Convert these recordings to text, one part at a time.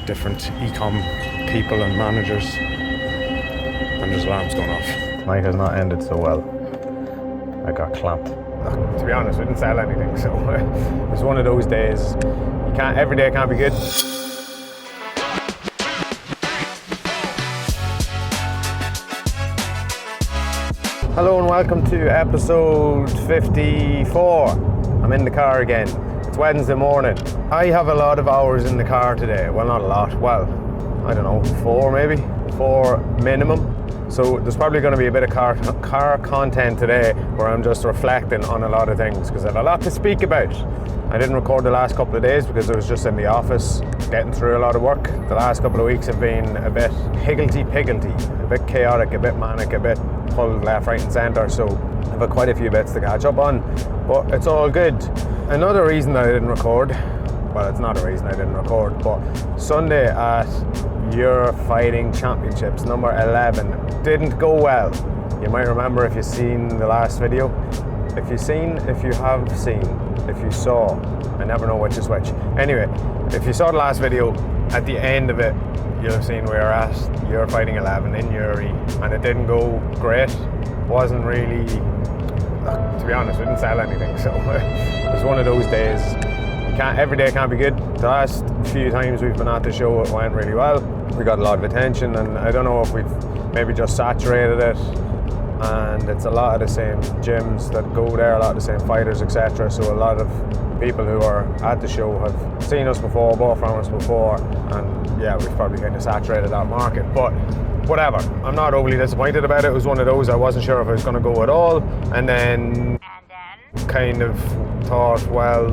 different ecom people and managers, and there's alarms going off. Night has not ended so well. I got clamped. Look, to be honest, we didn't sell anything, so it was one of those days. Every day can't be good. Hello and welcome to episode 54. I'm in the car again. It's Wednesday morning. I have a lot of hours in the car today. Well, not a lot. Well, I don't know, 4 maybe? 4 minimum. So there's probably going to be a bit of car content today where I'm just reflecting on a lot of things because I have a lot to speak about. I didn't record the last couple of days because I was just in the office getting through a lot of work. The last couple of weeks have been a bit higgledy-piggledy, a bit chaotic, a bit manic, a bit pulled left, right and centre, so I've got quite a few bits to catch up on, but it's all good. Another reason that I didn't record, well, it's not a reason I didn't record, but Sunday at Your Fighting Championships number 11 didn't go well. You might remember if you've seen the last video. If you have seen, if you saw, I never know which is which. Anyway, if you saw the last video, at the end of it, you'll have seen we were at Your Fighting 11 in Uri, and it didn't go great. Wasn't really, to be honest, we didn't sell anything, so it was one of those days. Every day can't be good. The last few times we've been at the show, it went really well. We got a lot of attention, and I don't know if we've maybe just saturated it, and it's a lot of the same gyms that go there, a lot of the same fighters, etc. So a lot of people who are at the show have seen us before, bought from us before, and yeah, we've probably kind of saturated that market, but whatever. I'm not overly disappointed about it. It was one of those, I wasn't sure if it was going to go at all, and then kind of thought, well,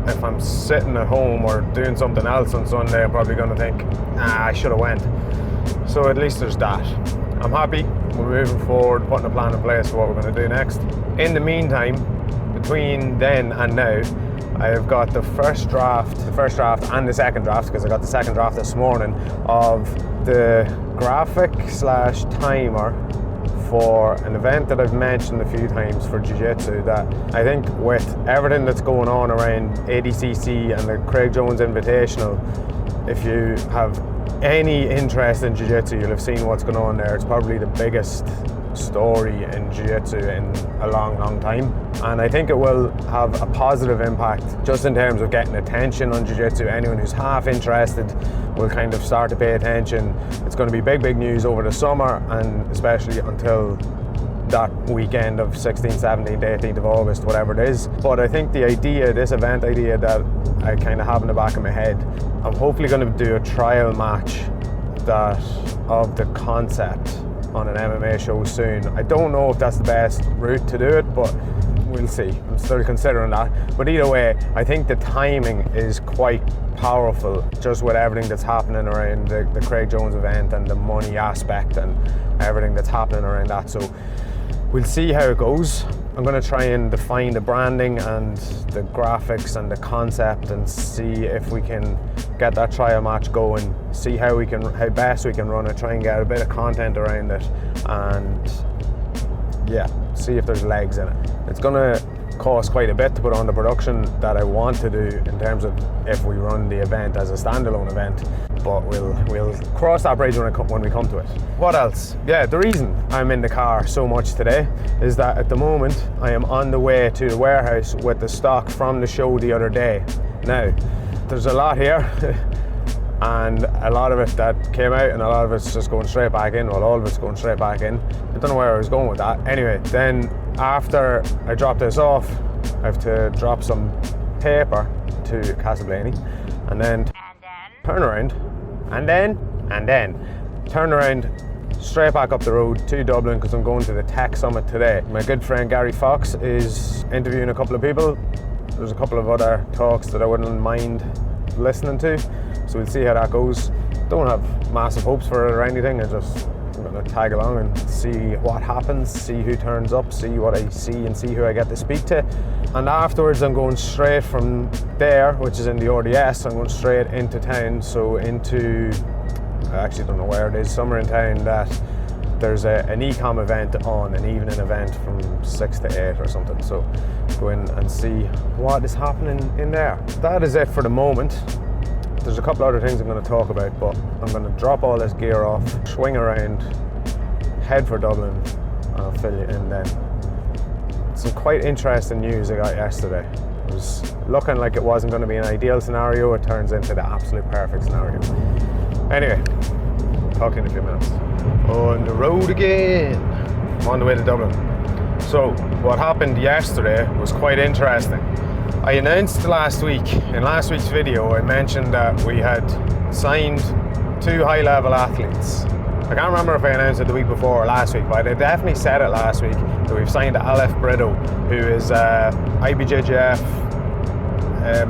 if I'm sitting at home or doing something else on Sunday, I'm probably going to think, I should have went. So at least there's that. I'm happy. We're moving forward, putting a plan in place for what we're going to do next. In the meantime, between then and now, I have got the first draft and the second draft, because I got the second draft this morning, of the graphic / timer for an event that I've mentioned a few times for Jiu-Jitsu, that I think with everything that's going on around ADCC and the Craig Jones Invitational, if you have any interest in Jiu-Jitsu, you'll have seen what's going on there. It's probably the biggest story in Jiu-Jitsu in a long time, and I think it will have a positive impact just in terms of getting attention on Jiu-Jitsu. Anyone who's half interested will kind of start to pay attention. It's going to be big news over the summer, and especially until that weekend of 16th, 17th, 18th of August, whatever it is. But I think the idea, this event idea that I kind of have in the back of my head, I'm hopefully going to do a trial match of the concept on an MMA show soon. I don't know if that's the best route to do it, but we'll see. I'm still considering that. But either way, I think the timing is quite powerful, just with everything that's happening around the Craig Jones event and the money aspect and everything that's happening around that. So we'll see how it goes. I'm going to try and define the branding and the graphics and the concept and see if we can get that trial match going, see how best we can run it, try and get a bit of content around it, and yeah, see if there's legs in it. It's going to cost quite a bit to put on the production that I want to do in terms of if we run the event as a standalone event, but we'll cross that bridge when we come to it. What else? Yeah, the reason I'm in the car so much today is that at the moment I am on the way to the warehouse with the stock from the show the other day. Now, there's a lot here and a lot of it that came out and a lot of it's just going straight back in. Well, all of it's going straight back in. I don't know where I was going with that. Anyway, then after I drop this off, I have to drop some paper to Casablanca and then turn around and then turn around straight back up the road to Dublin, because I'm going to the Tech Summit today. My good friend Gary Fox is interviewing a couple of people. There's a couple of other talks that I wouldn't mind listening to, so we'll see how that goes. Don't have massive hopes for it or anything. I'm going to tag along and see what happens, see who turns up, see what I see and see who I get to speak to. And afterwards I'm going straight from there, which is in the RDS, I'm going straight into town, so into, I actually don't know where it is, somewhere in town that there's an ecom event on, an evening event from 6 to 8 or something. So go in and see what is happening in there. That is it for the moment. There's a couple other things I'm going to talk about, but I'm going to drop all this gear off, swing around, head for Dublin, and I'll fill you in then. Some quite interesting news I got yesterday. It was looking like it wasn't going to be an ideal scenario. It turns into the absolute perfect scenario. Anyway, talk to you in a few minutes. On the road again. I'm on the way to Dublin. So what happened yesterday was quite interesting. I announced last week, in last week's video, I mentioned that we had signed 2 high-level athletes. I can't remember if I announced it the week before or last week, but I definitely said it last week that we've signed Aleph Brito, who is IBJJF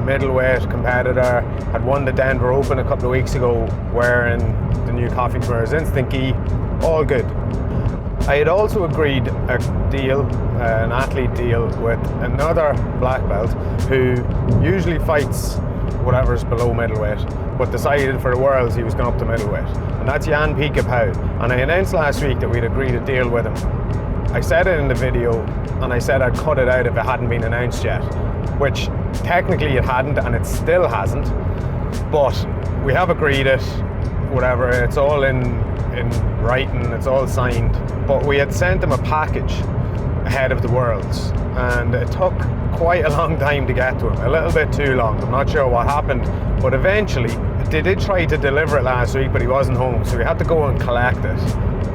middleweight competitor, had won the Denver Open a couple of weeks ago wearing the new Coffee&Kimuras Instant Gi. All good. I had also agreed a deal, an athlete deal, with another black belt who usually fights whatever's below middleweight, but decided for the Worlds he was going up to middleweight. And that's Ep.54. And I announced last week that we'd agreed a deal with him. I said it in the video, and I said I'd cut it out if it hadn't been announced yet, which technically it hadn't, and it still hasn't. But we have agreed it, whatever, it's all in writing, it's all signed. But we had sent him a package ahead of the Worlds, and it took quite a long time to get to him, a little bit too long. I'm not sure what happened, but eventually they did try to deliver it last week, but he wasn't home, so we had to go and collect it.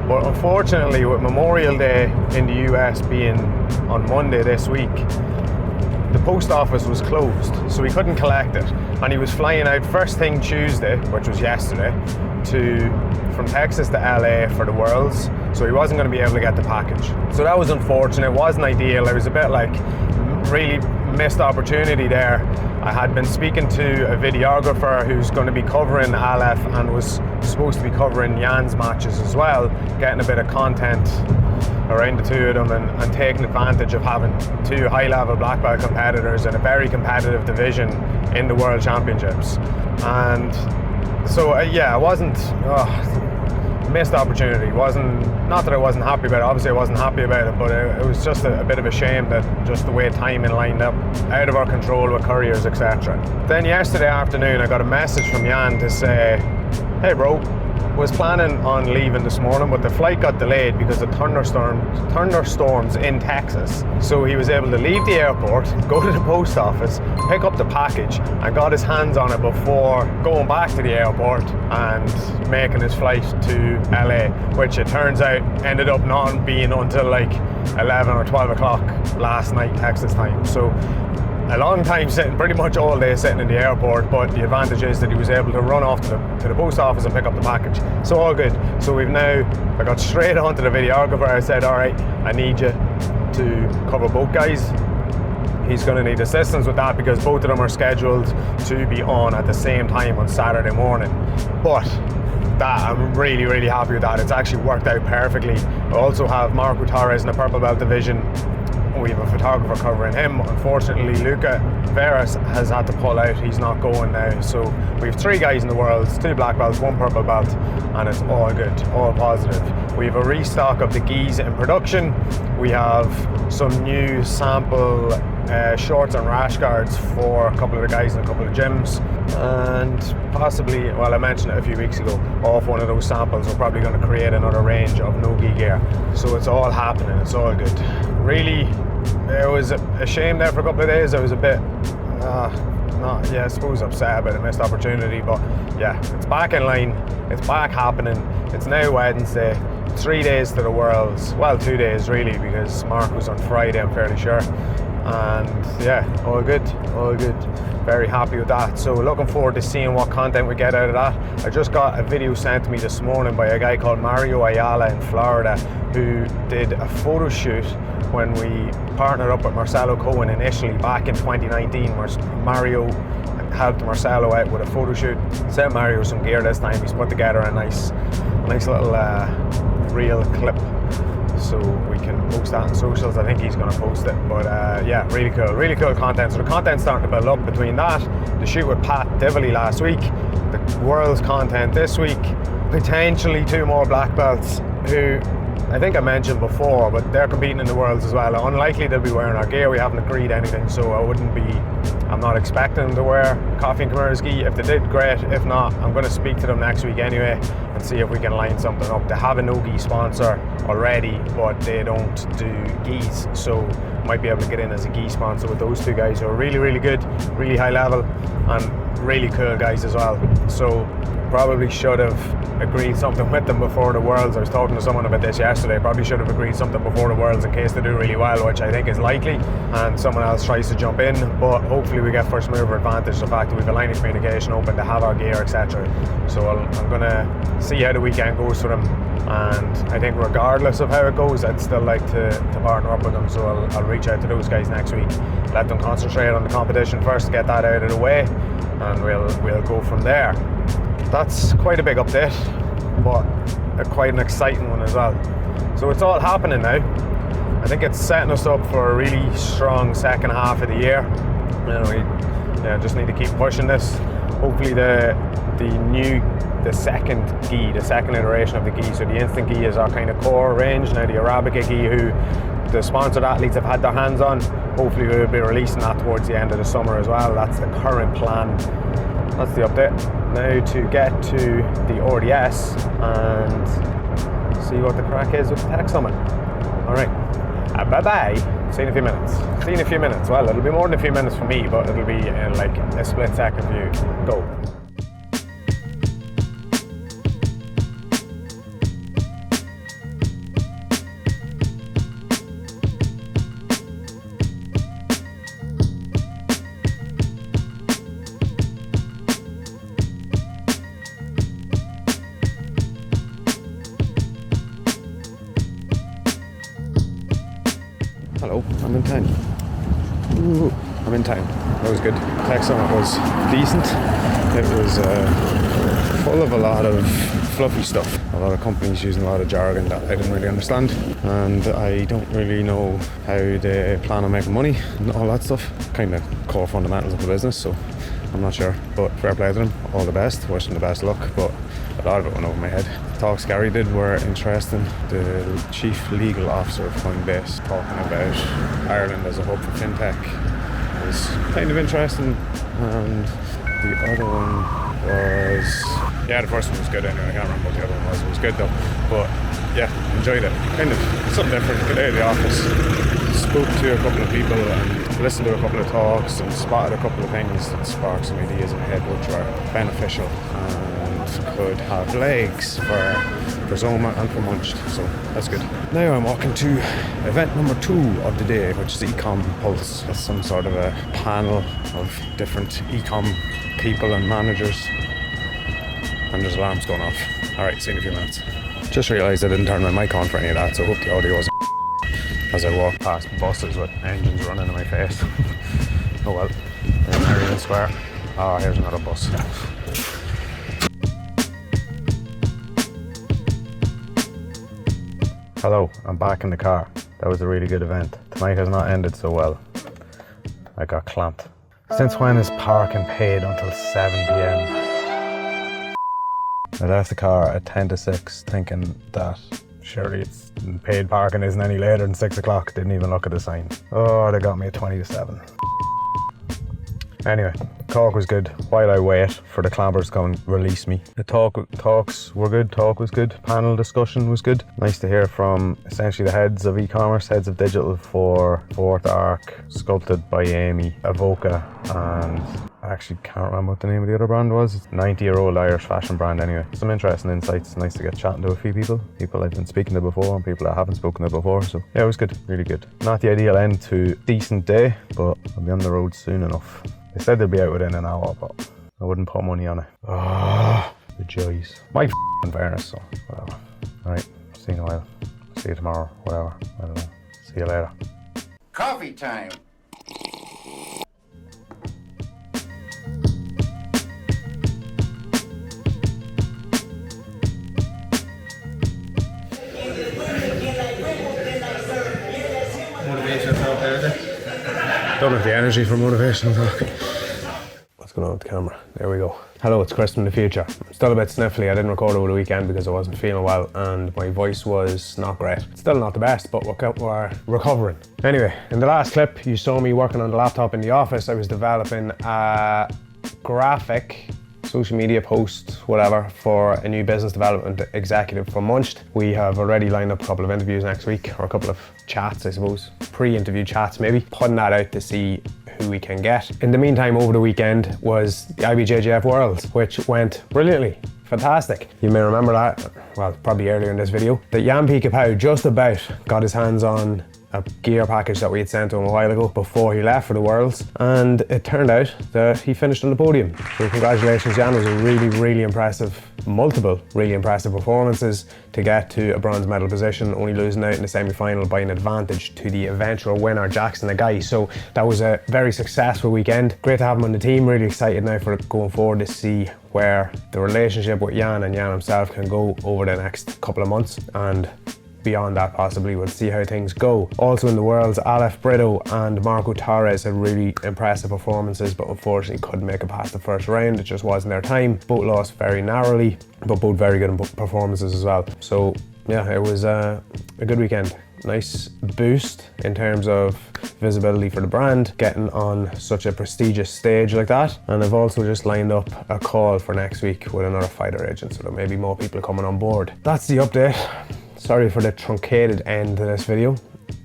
But unfortunately, with Memorial Day in the US being on Monday this week, the post office was closed, so we couldn't collect it. And he was flying out first thing Tuesday, which was yesterday, from Texas to LA for the Worlds, so he wasn't going to be able to get the package. So that was unfortunate. It wasn't ideal. It was a bit like really missed opportunity there. I had been speaking to a videographer who's going to be covering Aleph and was supposed to be covering Jan's matches as well, getting a bit of content around the two of them and taking advantage of having 2 high-level black belt competitors in a very competitive division in the World Championships. And so yeah, I wasn't missed opportunity. Not that I wasn't happy about it. Obviously I wasn't happy about it, but it was just a bit of a shame that just the way timing lined up, out of our control with couriers, etc. Then yesterday afternoon I got a message from Jan to say, hey bro, was planning on leaving this morning, but the flight got delayed because of thunderstorms in Texas. So he was able to leave the airport, go to the post office, pick up the package, and got his hands on it before going back to the airport and making his flight to LA, which it turns out ended up not being until like 11 or 12 o'clock last night Texas time. So a long time sitting, pretty much all day sitting in the airport, but the advantage is that he was able to run off to the post office and pick up the package. So all good. So I got straight on to the videographer. I said, all right, I need you to cover both guys. He's going to need assistance with that because both of them are scheduled to be on at the same time on Saturday morning. But I'm really, really happy with that. It's actually worked out perfectly. I also have Marco Torres in the purple belt division. We have a photographer covering him. Unfortunately, Luca Veras has had to pull out. He's not going now. So we have 3 guys in the Worlds, 2 black belts, 1 purple belt, and it's all good, all positive. We have a restock of the gis in production. We have some new sample shorts and rash guards for a couple of the guys in a couple of gyms. And possibly, well, I mentioned it a few weeks ago, off one of those samples, we're probably going to create another range of no-gi gear. So it's all happening, it's all good. Really, it was a shame there for a couple of days. I was a bit, I suppose upset about a missed opportunity, but yeah, it's back in line, it's back happening. It's now Wednesday, 3 days to the Worlds. Well, 2 days really, because Mark was on Friday, I'm fairly sure. And yeah, all good. Very happy with that. So looking forward to seeing what content we get out of that. I just got a video sent to me this morning by a guy called Mario Ayala in Florida, who did a photo shoot when we partnered up with Marcelo Cohen initially back in 2019. Mario helped Marcelo out with a photo shoot. Sent Mario some gear this time. He's put together a nice little reel clip, so we can post that on socials. I think he's going to post it, but yeah, really cool content. So the content's starting to build up between that, the shoot with Pat Dively last week, the Worlds content this week, potentially 2 more black belts who I think I mentioned before, but they're competing in the Worlds as well. Unlikely they'll be wearing our gear. We haven't agreed anything, so I wouldn't be I'm not expecting them to wear Coffee&Kimuras gi. If they did, great. If not, I'm going to speak to them next week anyway and see if we can line something up. They have a no-gi sponsor already, but they don't do gis, so might be able to get in as a gi sponsor with those two guys who are really, really good, really high level, and really cool guys as well. So probably should have agreed something with them before the Worlds. I was talking to someone about this yesterday. Probably should have agreed something before the Worlds in case they do really well, which I think is likely, and someone else tries to jump in. But hopefully we get first mover advantage, the fact that we've a line of communication open, to have our gear, etc. So I'm going to see how the weekend goes for them, and I think regardless of how it goes, I'd still like to partner up with them. So I'll reach out to those guys next week, let them concentrate on the competition first, get that out of the way, and we'll go from there. That's quite a big update, but quite an exciting one as well. So it's all happening now. I think it's setting us up for a really strong second half of the year. We just need to keep pushing this. Hopefully the second gi, the second iteration of the gi, so the instant gi is our kind of core range. Now the Arabica gi, who the sponsored athletes have had their hands on, hopefully we'll be releasing that towards the end of the summer as well. That's the current plan. That's the update. Now to get to the RDS and see what the crack is with the tech summit. Alright, bye-bye. See you in a few minutes. See you in a few minutes. Well, it'll be more than a few minutes for me, but it'll be in like a split second view. Go. Hello, I'm in town. Ooh, I'm in town. That was good. Tech Summit was decent. It was full of a lot of fluffy stuff. A lot of companies using a lot of jargon that I didn't really understand. And I don't really know how they plan on making money and all that stuff. Kind of core fundamentals of the business, so I'm not sure. But fair play to them. All the best. Wish them the best luck. But a lot of it went over my head. The talks Gary did were interesting. The chief legal officer of Coinbase talking about Ireland as a hub for fintech was kind of interesting, and the other one was, the first one was good anyway. I can't remember what the other one was. It was good though, but yeah, enjoyed it. Kind of something different. Good out of the office, spoke to a couple of people and listened to a couple of talks and spotted a couple of things that sparked some ideas in my head which were beneficial and could have legs for ZOMA and for Munched, so that's good. Now I'm walking to event number 2 of the day, which is ecom Pulse. It's some sort of a panel of different ecom people and managers, and there's alarms going off. Alright, see you in a few minutes. Just realised I didn't turn my mic on for any of that, so I hope the audio wasn't as I walk past buses with engines running in my face. Oh well, we're in Merrion Square. Oh, here's another bus. Hello, I'm back in the car. That was a really good event. Tonight has not ended so well. I got clamped. Since when is parking paid until 7 p.m? I left the car at 10 to 6 thinking that surely it's paid parking isn't any later than 6 o'clock. Didn't even look at the sign. Oh, they got me at 20 to 7. Anyway, talk was good. While I wait for the clampers to come and release me. The talks were good, talk was good, panel discussion was good. Nice to hear from essentially the heads of e-commerce, heads of digital for Fourth Arc, sculpted by Amy, Avoca, and I actually can't remember what the name of the other brand was. It's a 90-year-old Irish fashion brand anyway. Some interesting insights. Nice to get chatting to a few people I've been speaking to before and people I haven't spoken to before. So yeah, it was good, really good. Not the ideal end to a decent day, but I'll be on the road soon enough. They said they'll be out within an hour, but I wouldn't put money on it. Oh, the joys. My f***ing fairness, so whatever. Alright, see you in a while. See you tomorrow, whatever. I don't know. See you later. Coffee time. Motivational talk there. Don't have the energy for motivational talk. What's going on with the camera? There we go. Hello, it's Chris from the future. I'm still a bit sniffly. I didn't record over the weekend because I wasn't feeling well and my voice was not great. Still not the best, but we're recovering. Anyway, in the last clip, you saw me working on the laptop in the office. I was developing a graphic, social media post, whatever, for a new business development executive for Munched. We have already lined up a couple of interviews next week, or a couple of chats, I suppose. Pre-interview chats, maybe. Putting that out to see who we can get. In the meantime, over the weekend was the IBJJF Worlds, which went brilliantly. Fantastic. You may remember that, well, probably earlier in this video, that Jan Pika just about got his hands on a gear package that we had sent to him a while ago before he left for the Worlds, and it turned out that he finished on the podium. So congratulations, Jan. It was a really impressive, multiple really impressive performances to get to a bronze medal position, only losing out in the semi-final by an advantage to the eventual winner, Jackson Agai. So that was a very successful weekend. Great to have him on the team. Really excited now for going forward to see where the relationship with Jan and Jan himself can go over the next couple of months, and beyond that possibly. We'll see how things go. Also in the Worlds, Aleph Brito and Marco Torres had really impressive performances, but unfortunately couldn't make it past the first round. It just wasn't their time. Both lost very narrowly, but both very good performances as well. So yeah, it was a good weekend. Nice boost in terms of visibility for the brand, getting on such a prestigious stage like that. And I've also just lined up a call for next week with another fighter agent, so there may be more people coming on board. That's the update. Sorry for the truncated end to this video.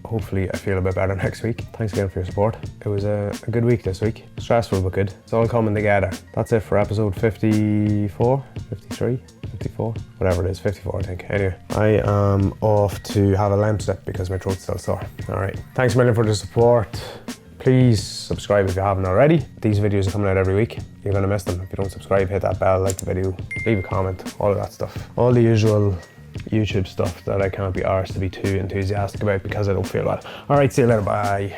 Hopefully I feel a bit better next week. Thanks again for your support. It was a good week this week. Stressful but good. It's all coming together. That's it for episode 54, 53, 54, whatever it is, 54 I think. Anyway, I am off to have a lamp sip because my throat's still sore. All right, thanks a million for the support. Please subscribe if you haven't already. These videos are coming out every week. You're gonna miss them. If you don't subscribe, hit that bell, like the video, leave a comment, all of that stuff. All the usual YouTube stuff that I can't be arsed to be too enthusiastic about because I don't feel well. All right, see you later, bye.